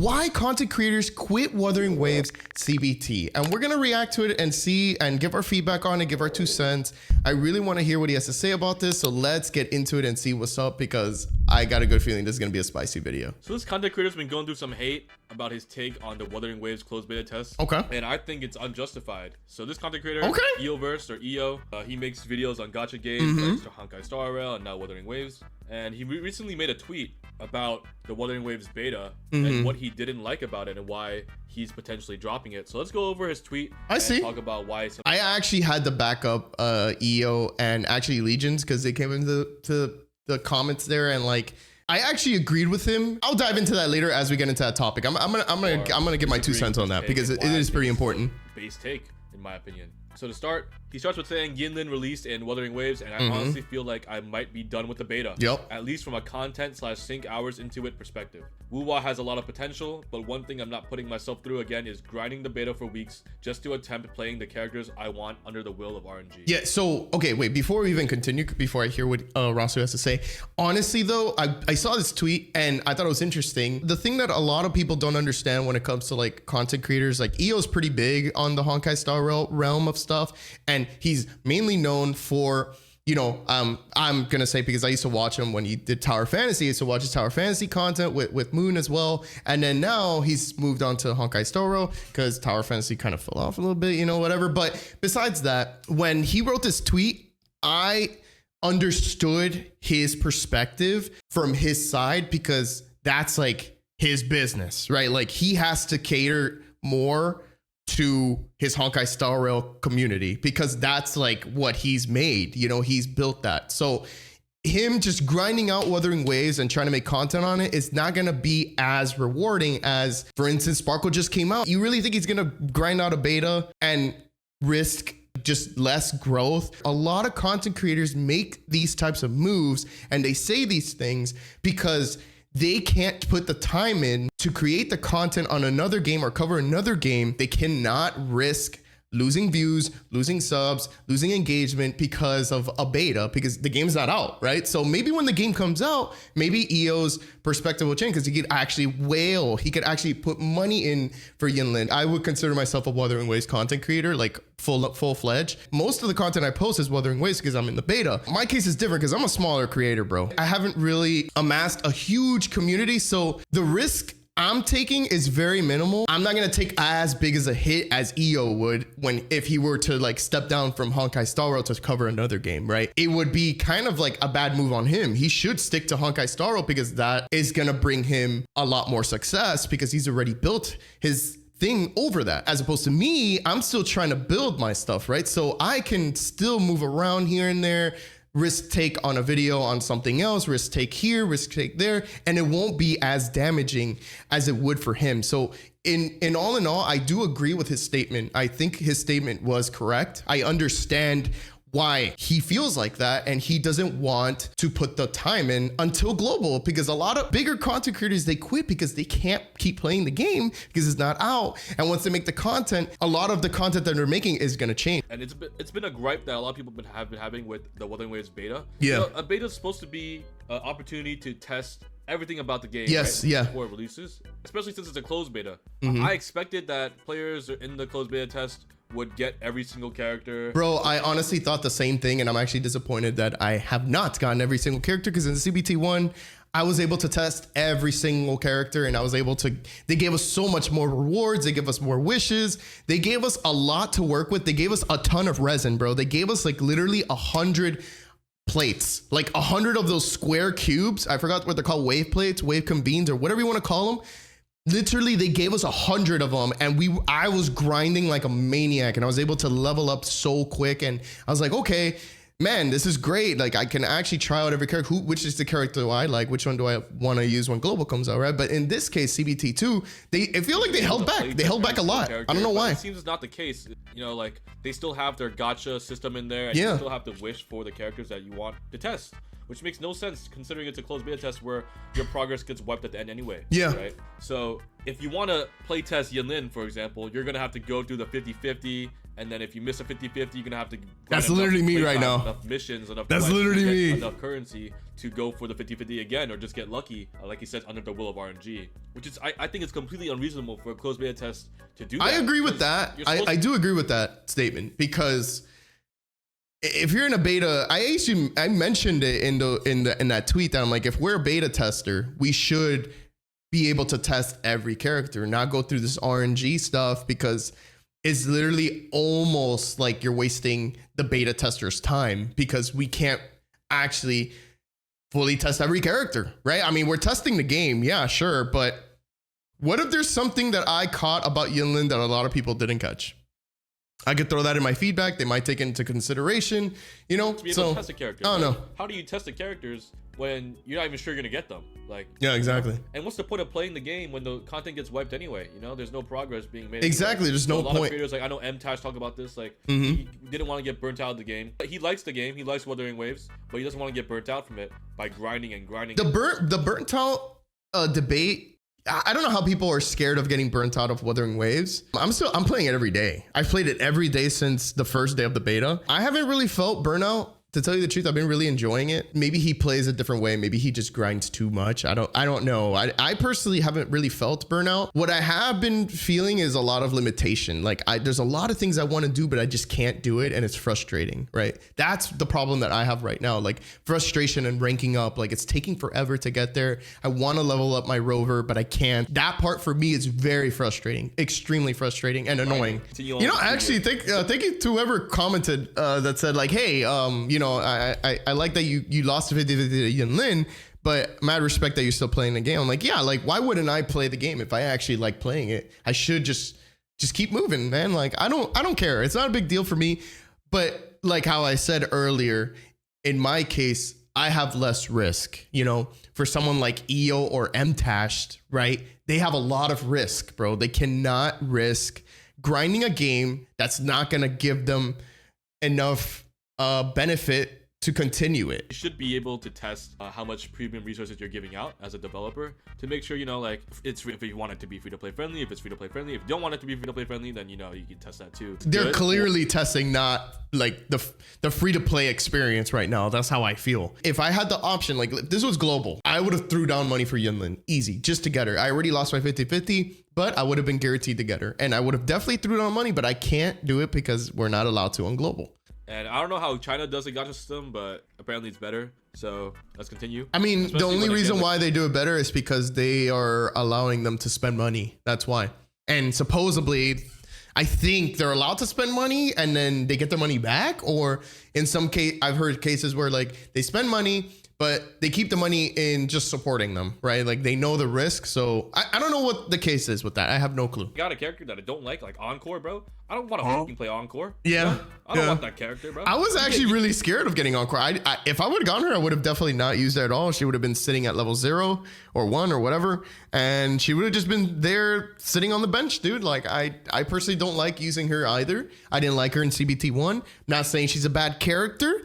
why content creators quit Wuthering Waves CBT. And we're going to react to it and see and give our feedback on it, give our 2 cents. I really want to hear what he has to say about this. So let's get into it and see what's up, because I got a good feeling this is going to be a spicy video. So this content creator's been going through some hate about his take on the Wuthering Waves closed beta test. Okay. And I think it's unjustified. So this content creator, okay, EOverse or EO, he makes videos on gacha games like Honkai Star Rail and now Wuthering Waves. And he recently made a tweet about the Wuthering Waves beta and what he didn't like about it and why he's potentially dropping it. So let's go over his tweet and talk about why. I actually had to back up EO and actually Legions because they came into the comments there, and like I actually agreed with him. I'll dive into that later as we get into that topic. I'm gonna give my 2 cents on that because it is pretty important. Base take, in my opinion. So to start, he starts with saying Yinlin released in Wuthering Waves, and I honestly feel like I might be done with the beta. At least from a content/sync hours into it perspective. Wuwa has a lot of potential, but one thing I'm not putting myself through again is grinding the beta for weeks just to attempt playing the characters I want under the will of RNG. Yeah, so, okay, wait, before we even continue, before I hear what Rasu has to say, honestly though, I saw this tweet and I thought it was interesting. The thing that a lot of people don't understand when it comes to like content creators, like EO's pretty big on the Honkai Star Rail realm of stuff, and he's mainly known for, you know, I'm gonna say, because I used to watch him when he did Tower Fantasy. I used to watch his Tower Fantasy content with Moon as well, and then now he's moved on to Honkai Star Rail because Tower Fantasy kind of fell off a little bit, you know, whatever. But besides that, when he wrote this tweet, I understood his perspective from his side, because that's like his business, right? Like he has to cater more to his Honkai Star Rail community because that's like what he's made, you know, he's built that. So him just grinding out Wuthering Waves and trying to make content on it is not going to be as rewarding as, for instance, Sparkle just came out. You really think he's going to grind out a beta and risk just less growth? A lot of content creators make these types of moves and they say these things because they can't put the time in to create the content on another game or cover another game. They cannot risk losing views, losing subs, losing engagement because of a beta, because the game's not out, right? So maybe when the game comes out, maybe EO's perspective will change because he could actually whale. He could actually put money in for Yinlin. I would consider myself a Wuthering Waves content creator, like full-fledged. Most of the content I post is Wuthering Waves because I'm in the beta. My case is different because I'm a smaller creator, bro. I haven't really amassed a huge community, so the risk I'm taking is very minimal. I'm not gonna take as big as a hit as EO would if he were to like step down from Honkai Star Rail to cover another game, right? It would be kind of like a bad move on him. He should stick to Honkai Star Rail because that is gonna bring him a lot more success because he's already built his thing over that. As opposed to me, I'm still trying to build my stuff, right? So I can still move around here and there, risk take on a video on something else, risk take here, risk take there, and it won't be as damaging as it would for him. So in all, I do agree with his statement. I think his statement was correct. I understand why he feels like that, and he doesn't want to put the time in until global, because a lot of bigger content creators, they quit because they can't keep playing the game because it's not out. And once they make the content, a lot of the content that they're making is going to change. And it's been a gripe that a lot of people have been having with the Wuthering Waves beta. Yeah, you know, a beta is supposed to be an opportunity to test everything about the game, yes, right? Yeah, before it releases, especially since it's a closed beta. I expected that players in the closed beta test would get every single character. Bro, I honestly thought the same thing, and I'm actually disappointed that I have not gotten every single character, because in the CBT1, I was able to test every single character, and I was able to, they gave us so much more rewards, they gave us more wishes, they gave us a lot to work with, they gave us a ton of resin, bro. They gave us like literally 100 plates, like 100 of those square cubes. I forgot what they're called, wave plates, wave convenes, or whatever you want to call them. Literally, they gave us 100 of them, and I was grinding like a maniac, and I was able to level up so quick. And I was like, okay, man, this is great. Like, I can actually try out every character. Which is the character I like? Which one do I want to use when global comes out, right? But in this case, CBT2, I feel like they held back. They held back a lot. I don't know why. It seems it's not the case. You know, like they still have their gacha system in there, and you still have to wish for the characters that you want to test, which makes no sense considering it's a closed beta test where your progress gets wiped at the end anyway. Yeah. Right. So if you want to play test Yinlin, for example, you're gonna have to go through the 50-50 and then if you miss a 50-50, you're gonna have to. That's literally me right now. Enough missions, enough. That's literally me. Enough currency to go for the 50-50 again, or just get lucky, like he says, under the will of RNG, which is I think it's completely unreasonable for a closed beta test to do that. I agree with that. I do agree with that statement, because if you're in a beta, I mentioned it in that tweet that I'm like, if we're a beta tester, we should be able to test every character, not go through this RNG stuff, because it's literally almost like you're wasting the beta tester's time, because we can't actually fully test every character, right? I mean, we're testing the game, yeah, sure, but what if there's something that I caught about Yinlin that a lot of people didn't catch? I could throw that in my feedback. They might take it into consideration, you know. To be able to test a character. I don't know. How do you test the characters when you're not even sure you're gonna get them? Like, yeah, exactly. And what's the point of playing the game when the content gets wiped anyway? You know, there's no progress being made. Exactly. There's no point. A lot point. of creators, like I know M-Tash talk about this. Like, he didn't want to get burnt out of the game. He likes the game. He likes Wuthering Waves, but he doesn't want to get burnt out from it by grinding and grinding. The burnt out debate. I don't know how people are scared of getting burnt out of Wuthering Waves. I'm playing it every day. I've played it every day since the first day of the beta. I haven't really felt burnout. To tell you the truth, I've been really enjoying it. Maybe he plays a different way. Maybe he just grinds too much. I don't know. I personally haven't really felt burnout. What I have been feeling is a lot of limitation. Like there's a lot of things I want to do, but I just can't do it. And it's frustrating, right? That's the problem that I have right now. Like frustration and ranking up, like it's taking forever to get there. I want to level up my rover, but I can't. That part for me is very frustrating, extremely frustrating and annoying. You know, actually thank you to whoever commented that said like, hey, I like that you lost to 50-50 to Yinlin, but mad respect that you're still playing the game. I'm like, yeah, like why wouldn't I play the game if I actually like playing it? I should just keep moving, man. Like I don't care. It's not a big deal for me. But like how I said earlier, in my case, I have less risk. You know, for someone like EO or M-Tash, right? They have a lot of risk, bro. They cannot risk grinding a game that's not gonna give them enough benefit to continue it. You should be able to test how much premium resources you're giving out as a developer to make sure, you know, like if you want it to be free to play friendly, if it's free to play friendly. If you don't want it to be free to play friendly, then you know you can test that too. They're clearly testing not like the free to play experience right now. That's how I feel. If I had the option, like if this was global, I would have threw down money for Yinlin easy just to get her. I already lost my 50-50, but I would have been guaranteed to get her, and I would have definitely threw down money, but I can't do it because we're not allowed to on global. And I don't know how China does the gacha system, but apparently it's better. So let's continue. I mean, especially the only reason why they do it better is because they are allowing them to spend money. That's why. And supposedly, I think they're allowed to spend money and then they get their money back. Or in some case, I've heard cases where like they spend money, but they keep the money in just supporting them, right? Like they know the risk. So I don't know what the case is with that. I have no clue. I got a character that I don't like Encore, bro. I don't want to fucking play Encore. Yeah. You know? I don't want that character, bro. I was actually really scared of getting Encore. If I would have gotten her, I would have definitely not used her at all. She would have been sitting at level 0 or 1 or whatever. And she would have just been there sitting on the bench, dude. Like I personally don't like using her either. I didn't like her in CBT1. Not saying she's a bad character.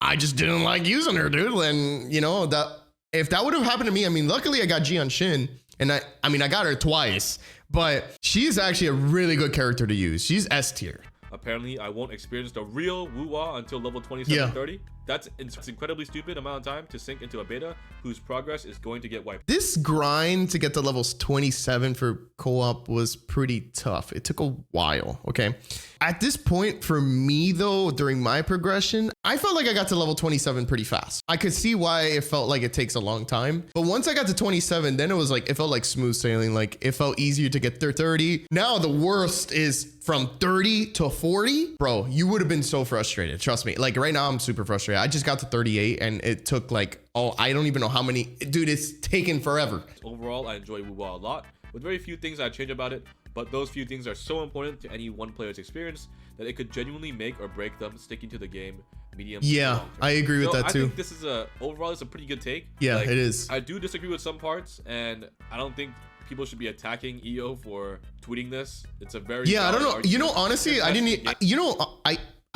I just didn't like using her, dude. And you know, that if that would have happened to me, I mean, luckily I got Jian Shin, and I mean, I got her twice, but she's actually a really good character to use. She's S tier. Apparently, I won't experience the real Wu-Wah until level 27-30. That's an incredibly stupid amount of time to sink into a beta whose progress is going to get wiped. This grind to get to levels 27 for co-op was pretty tough. It took a while, okay? At this point, for me though, during my progression, I felt like I got to level 27 pretty fast. I could see why it felt like it takes a long time. But once I got to 27, then it felt like smooth sailing. Like it felt easier to get to 30. Now the worst is from 30 to 40. Bro, you would have been so frustrated. Trust me. Like right now I'm super frustrated. I just got to 38 and it took like, I don't even know how many. Dude, it's taken forever. Overall, I enjoy Wu-Wah a lot, with very few things I'd change about it, but those few things are so important to any one player's experience that it could genuinely make or break them sticking to the game medium. Yeah, I agree with that too. I think this is overall it's a pretty good take. Yeah, like, it is. I do disagree with some parts, and I don't think people should be attacking EO for tweeting this. It's a very I don't know. Argument. You know, honestly, I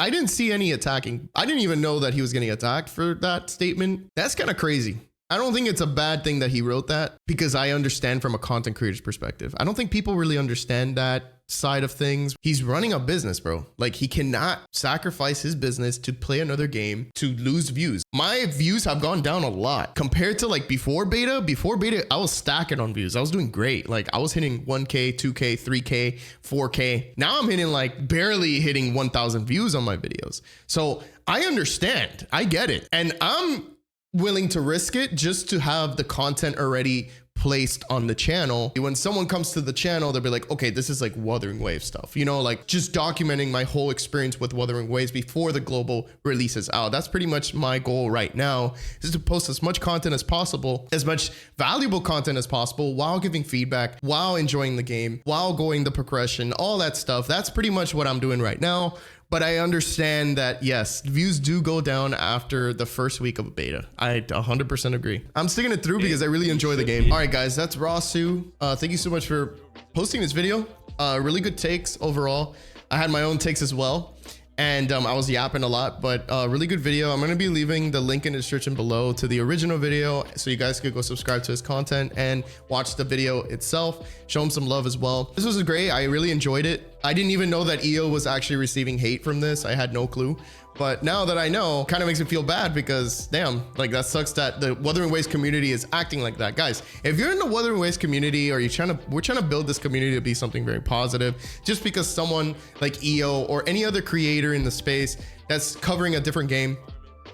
didn't see any attacking. I didn't even know that he was getting attacked for that statement. That's kind of crazy. I don't think it's a bad thing that he wrote that, because I understand from a content creator's perspective. I don't think people really understand that side of things. He's running a business, bro. Like, he cannot sacrifice his business to play another game to lose views. My views have gone down a lot compared to like before beta. Before beta, I was stacking on views. I was doing great. Like, I was hitting 1K, 2K, 3K, 4K. Now I'm hitting like barely hitting 1,000 views on my videos. So I understand. I get it. And I'm willing to risk it just to have the content already placed on the channel. When someone comes to the channel, they'll be like, okay, this is like Wuthering Waves stuff, you know, like just documenting my whole experience with Wuthering Waves before the global releases out. That's pretty much my goal right now, is to post as much content as possible, as much valuable content as possible, while giving feedback, while enjoying the game, while going the progression, all that stuff. That's pretty much what I'm doing right now. But I understand that, yes, views do go down after the first week of a beta. I 100% agree. I'm sticking it through because I really enjoy the game. All right, guys, that's Rasu. Thank you so much for posting this video. Really good takes overall. I had my own takes as well. And I was yapping a lot, but really good video. I'm going to be leaving the link in the description below to the original video, so you guys could go subscribe to his content and watch the video itself. Show him some love as well. This was great. I really enjoyed it. I didn't even know that EO was actually receiving hate from this. I had no clue. But now that I know, kind of makes me feel bad, because damn, like, that sucks that the Wuthering Waves community is acting like that. Guys, if you're in the Wuthering Waves community, or we're trying to build this community to be something very positive, just because someone like EO or any other creator in the space that's covering a different game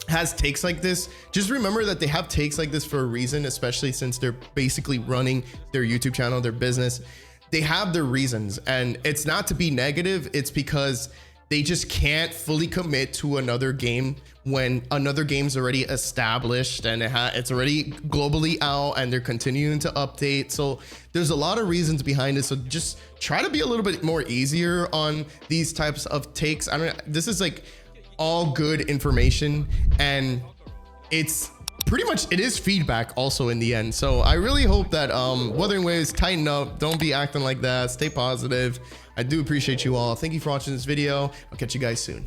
has takes like this, just remember that they have takes like this for a reason, especially since they're basically running their YouTube channel, their business. They have their reasons, and it's not to be negative. It's because they just can't fully commit to another game when another game's already established and it's already globally out, and they're continuing to update. So there's a lot of reasons behind it. So just try to be a little bit more easier on these types of takes. I mean, this is like all good information, and it's pretty much, it is feedback also in the end. So I really hope that Wuthering Waves tighten up. Don't be acting like that. Stay positive. I do appreciate you all. Thank you for watching this video. I'll catch you guys soon.